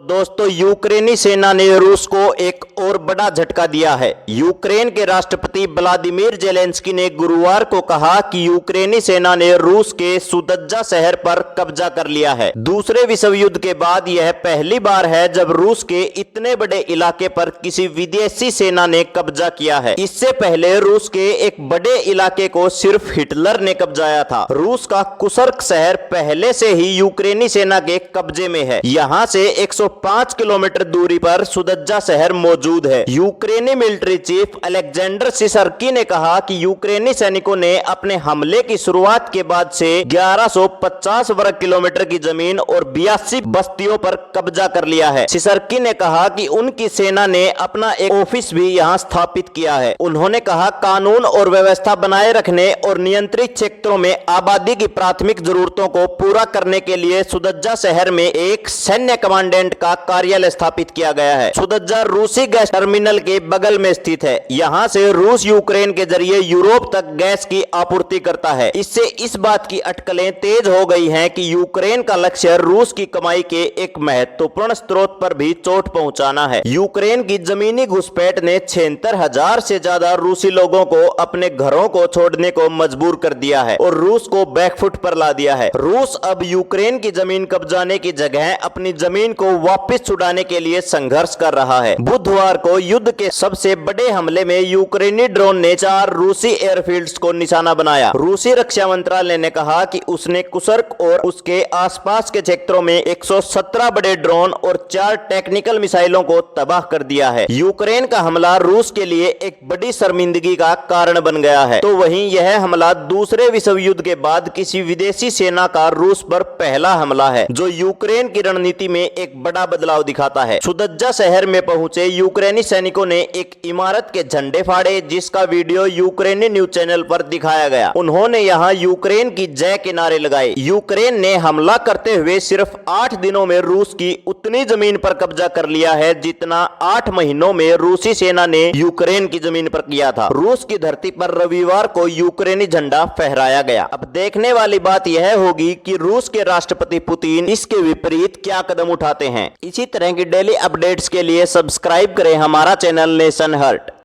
दोस्तों, यूक्रेनी सेना ने रूस को एक और बड़ा झटका दिया है। यूक्रेन के राष्ट्रपति व्लादिमीर जेलेंस्की ने गुरुवार को कहा कि यूक्रेनी सेना ने रूस के सुदज्जा शहर पर कब्जा कर लिया है। दूसरे विश्व युद्ध के बाद यह पहली बार है जब रूस के इतने बड़े इलाके पर किसी विदेशी सेना ने कब्जा किया है। इससे पहले रूस के एक बड़े इलाके को सिर्फ हिटलर ने कब्जाया था। रूस का कुर्स्क शहर पहले से ही यूक्रेनी सेना के कब्जे में है। यहाँ से 105 किलोमीटर दूरी पर सुदज्जा शहर मौजूद है। यूक्रेनी मिलिट्री चीफ अलेक्जेंडर सिसरकी ने कहा कि यूक्रेनी सैनिकों ने अपने हमले की शुरुआत के बाद से 1150 वर्ग किलोमीटर की जमीन और 82 बस्तियों पर कब्जा कर लिया है। सिसरकी ने कहा कि उनकी सेना ने अपना एक ऑफिस भी यहां स्थापित किया है। उन्होंने कहा, कानून और व्यवस्था बनाए रखने और नियंत्रित क्षेत्रों में आबादी की प्राथमिक जरूरतों को पूरा करने के लिए सुदज्जा शहर में एक सैन्य कमांडेंट का कार्यालय स्थापित किया गया है। सुदज्जा रूसी गैस टर्मिनल के बगल में स्थित है। यहां से रूस यूक्रेन के जरिए यूरोप तक गैस की आपूर्ति करता है। इससे इस बात की अटकलें तेज हो गई हैं कि यूक्रेन का लक्ष्य रूस की कमाई के एक महत्वपूर्ण स्रोत पर भी चोट पहुंचाना है। यूक्रेन की जमीनी घुसपैठ ने 76,000 से ज्यादा रूसी लोगों को अपने घरों को छोड़ने को मजबूर कर दिया है और रूस को बैकफुट पर ला दिया है। रूस अब यूक्रेन की जमीन कब्जाने की जगह अपनी जमीन को वापस छुड़ाने के लिए संघर्ष कर रहा है। बुधवार को युद्ध के सबसे बड़े हमले में यूक्रेनी ड्रोन ने 4 रूसी एयरफील्ड्स को निशाना बनाया। रूसी रक्षा मंत्रालय ने कहा कि उसने कुर्स्क और उसके आसपास के क्षेत्रों में 117 बड़े ड्रोन और 4 टेक्निकल मिसाइलों को तबाह कर दिया है। यूक्रेन का हमला रूस के लिए एक बड़ी शर्मिंदगी का कारण बन गया है। तो वहीं यह हमला दूसरे विश्व युद्ध के बाद किसी विदेशी सेना का रूस पर पहला हमला है, जो यूक्रेन की रणनीति में एक बड़ा बदलाव दिखाता है। सुदज्जा शहर में पहुंचे यूक्रेनी सैनिकों ने एक इमारत के झंडे फाड़े, जिसका वीडियो यूक्रेनी न्यूज चैनल पर दिखाया गया। उन्होंने यहां यूक्रेन की जय के नारे लगाए। यूक्रेन ने हमला करते हुए सिर्फ 8 दिनों में रूस की उतनी जमीन पर कब्जा कर लिया है जितना 8 महीनों में रूसी सेना ने यूक्रेन की जमीन पर किया था। रूस की धरती पर रविवार को यूक्रेनी झंडा फहराया गया। अब देखने वाली बात यह होगी कि रूस के राष्ट्रपति पुतिन इसके विपरीत क्या कदम उठाते हैं। इसी तरह की डेली अपडेट्स के लिए सब्सक्राइब करें हमारा चैनल नेशन हर्ट।